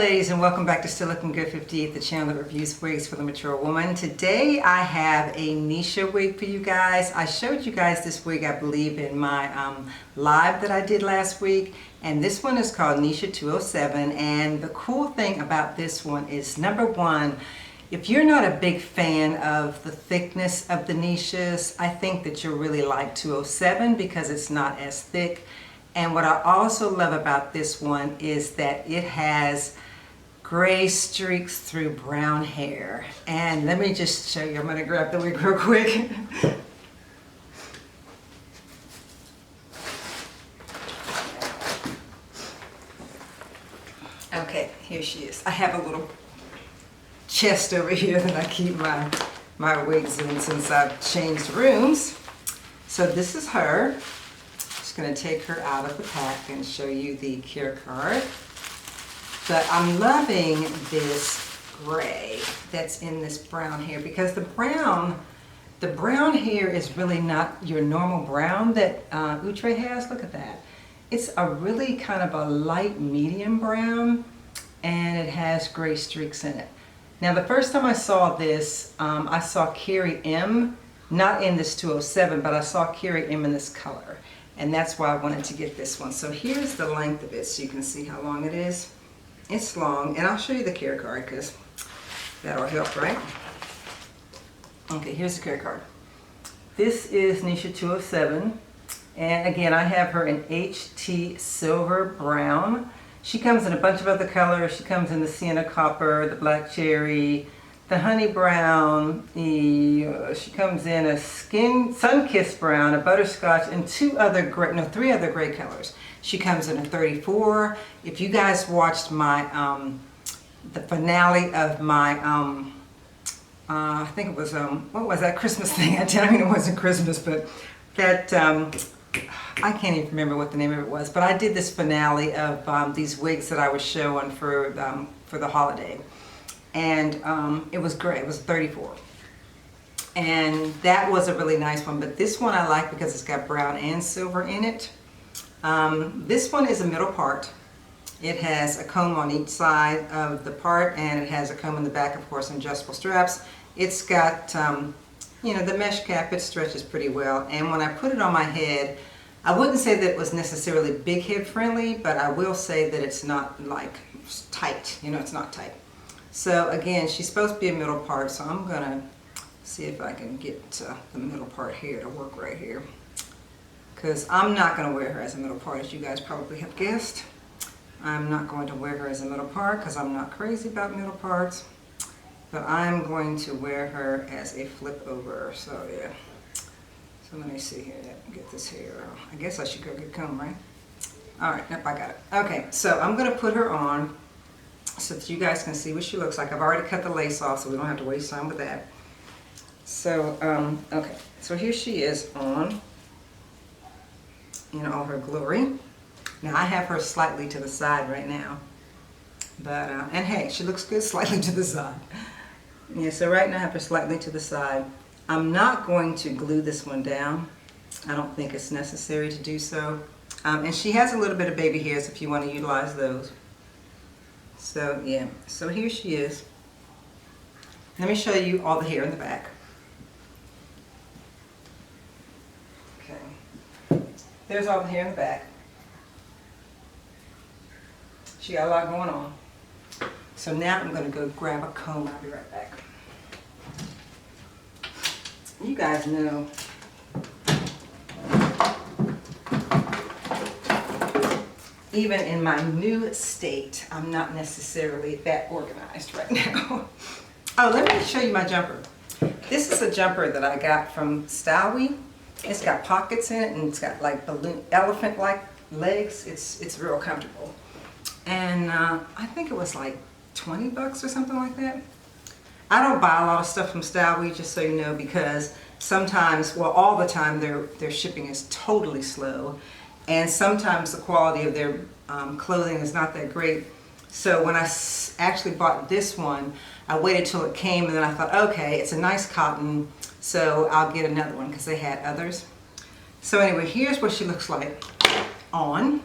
ladies, and welcome back to Still Looking Good 58, the channel that reviews wigs for the mature woman. Today I have a Neesha wig for you guys. I showed you guys this wig, I believe, in my live that I did last week, and this one is called Neesha 207. And the cool thing about this one is, number one, if you're not a big fan of the thickness of the Neeshas, I think that you'll really like 207 because it's not as thick. And what I also love about this one is that it has gray streaks through brown hair. And let me just show you. I'm going to grab the wig real quick. Okay, here she is. I have a little chest over here that I keep my wigs in since I've changed rooms. So this is her. Going to take her out of the pack and show you the care card. But I'm loving this gray that's in this brown hair, because the brown hair is really not your normal brown that Outre has. Look at that. It's a really kind of a light medium brown, and it has gray streaks in it. Now the first time I saw this, I saw Carrie M, not in this 207, but I saw Carrie M in this color. And that's why I wanted to get this one. So here's the length of it so you can see how long it is. It's long, and I'll show you the care card because that'll help, right? Okay, here's the care card. This is Neesha 207, and again I have her in HT Silver Brown. She comes in a bunch of other colors. She comes in the Sienna Copper, the Black Cherry, the Honey Brown, she comes in a Sun-Kissed Brown, a Butterscotch, and three other gray colors. She comes in a 34. If you guys watched my, the finale of my, I think it was, what was that Christmas thing? I mean, it wasn't Christmas, but that, I can't even remember what the name of it was, but I did this finale of these wigs that I was showing for the holiday. And it was great. It was 34. And that was a really nice one. But this one I like because it's got brown and silver in it. This one is a middle part. It has a comb on each side of the part, and it has a comb in the back, of course, and adjustable straps. It's got, you know, the mesh cap. It stretches pretty well. And when I put it on my head, I wouldn't say that it was necessarily big head friendly, but I will say that it's not like tight. You know, it's not tight. So again, she's supposed to be a middle part, so I'm going to see if I can get the middle part here to work right here. Because I'm not going to wear her as a middle part, as you guys probably have guessed. I'm not going to wear her as a middle part because I'm not crazy about middle parts. But I'm going to wear her as a flip over, so yeah. So let me see here, get this hair. I guess I should go get a comb, right? Alright, yep, I got it. Okay, so I'm going to put her on so that you guys can see what she looks like. I've already cut the lace off, so we don't have to waste time with that. So, okay, so here she is on in all her glory. Now I have her slightly to the side right now, but and hey, she looks good slightly to the side. Yeah, so right now I have her slightly to the side. I'm not going to glue this one down. I don't think it's necessary to do so. And she has a little bit of baby hairs if you want to utilize those. So yeah, so here she is. Let me show you all the hair in the back. Okay, there's all the hair in the back. She got a lot going on. So now I'm going to go grab a comb. I'll be right back. You guys know even in my new state, I'm not necessarily that organized right now. Oh, let me show you my jumper. This is a jumper that I got from Stylewee. It's got pockets in it, and it's got like balloon elephant-like legs. It's real comfortable. And I think it was like 20 bucks or something like that. I don't buy a lot of stuff from Stylewee, just so you know, because sometimes, well, all the time, their shipping is totally slow. And sometimes the quality of their clothing is not that great. So when I actually bought this one, I waited till it came, and then I thought, okay, it's a nice cotton, so I'll get another one because they had others. So anyway, here's what she looks like on.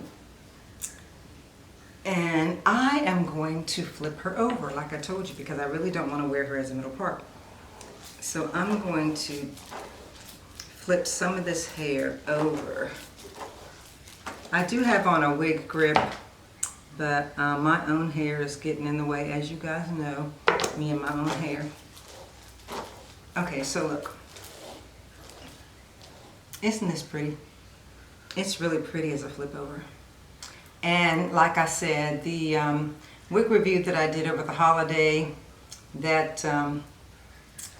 And I am going to flip her over, like I told you, because I really don't want to wear her as a middle part. So I'm going to flip some of this hair over. I do have on a wig grip, but my own hair is getting in the way, as you guys know, me and my own hair. Okay, so look. Isn't this pretty? It's really pretty as a flip over. And like I said, the wig review that I did over the holiday, that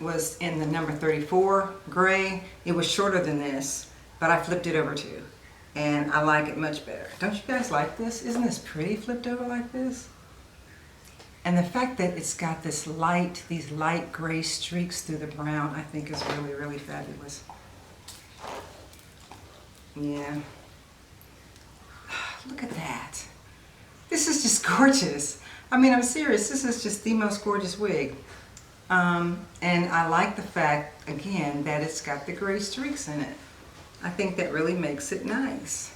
was in the number 34 gray. It was shorter than this, but I flipped it over too. And I like it much better. Don't you guys like this? Isn't this pretty flipped over like this? And the fact that it's got these light gray streaks through the brown, I think is really, really fabulous. Yeah. Look at that. This is just gorgeous. I mean, I'm serious. This is just the most gorgeous wig. And I like the fact, again, that it's got the gray streaks in it. I think that really makes it nice.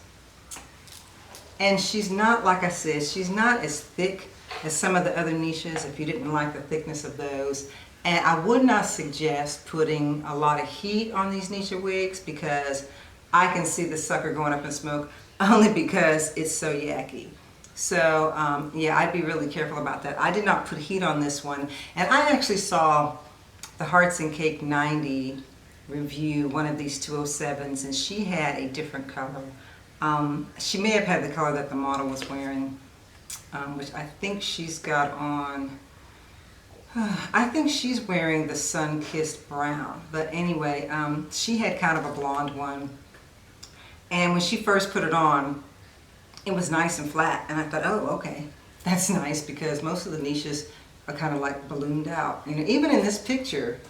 And she's not, like I said, she's not as thick as some of the other Neeshas, if you didn't like the thickness of those. And I would not suggest putting a lot of heat on these Neesha wigs, because I can see the sucker going up in smoke, only because it's so yucky. So yeah, I'd be really careful about that. I did not put heat on this one. And I actually saw the Hearts and Cake 90 review, one of these 207s, and she had a different color. She may have had the color that the model was wearing, which I think she's got on. I think she's wearing the sun-kissed brown. But anyway, she had kind of a blonde one. And when she first put it on, it was nice and flat. And I thought, oh, okay, that's nice, because most of the Neeshas are kind of like ballooned out. You know, even in this picture,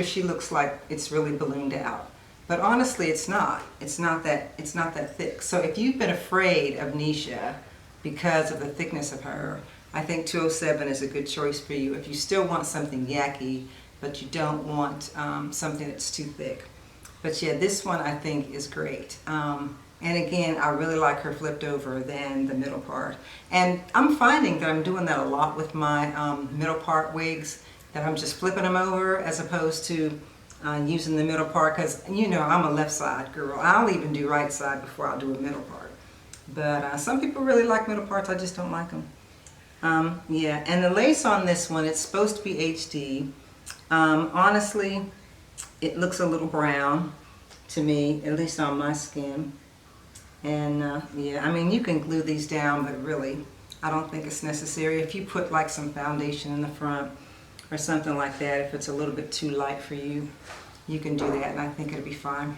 she looks like it's really ballooned out. But honestly, it's not. It's not that thick. So if you've been afraid of Neesha because of the thickness of her, I think 207 is a good choice for you. If you still want something yucky, but you don't want something that's too thick. But yeah, this one I think is great. And again, I really like her flipped over than the middle part. And I'm finding that I'm doing that a lot with my middle part wigs, that I'm just flipping them over as opposed to using the middle part, because you know I'm a left side girl. I'll even do right side before I'll do a middle part. But some people really like middle parts, I just don't like them. Yeah, and the lace on this one, it's supposed to be HD. Honestly, it looks a little brown to me, at least on my skin. And yeah, I mean, you can glue these down, but really, I don't think it's necessary. If you put like some foundation in the front or something like that, if it's a little bit too light for you, you can do that, and I think it'll be fine.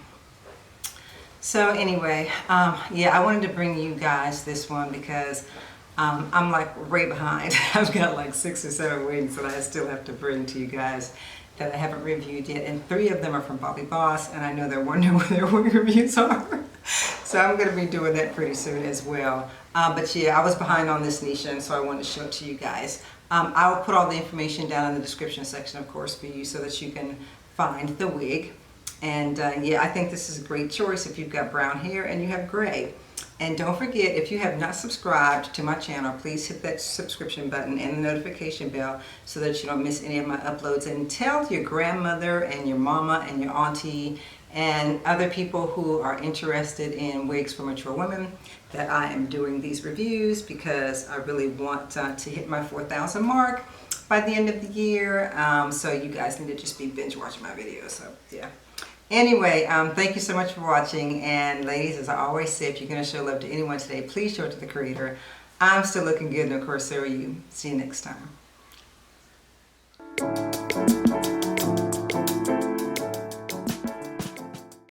So anyway, yeah, I wanted to bring you guys this one because I'm like way behind. I've got like 6 or 7 wigs that I still have to bring to you guys that I haven't reviewed yet, and 3 of them are from Bobbi Boss, and I know they're wondering what their wig reviews are. So I'm going to be doing that pretty soon as well. But yeah, I was behind on this Neesha, and so I wanted to show it to you guys. I'll put all the information down in the description section, of course, for you so that you can find the wig. And yeah, I think this is a great choice if you've got brown hair and you have gray. And don't forget, if you have not subscribed to my channel, please hit that subscription button and the notification bell so that you don't miss any of my uploads. And tell your grandmother and your mama and your auntie and other people who are interested in wigs for mature women that I am doing these reviews, because I really want to hit my 4,000 mark by the end of the year. So you guys need to just be binge watching my videos. So yeah. Anyway, thank you so much for watching. And ladies, as I always say, if you're going to show love to anyone today, please show it to the creator. I'm still looking good, and of course, so are you. See you next time.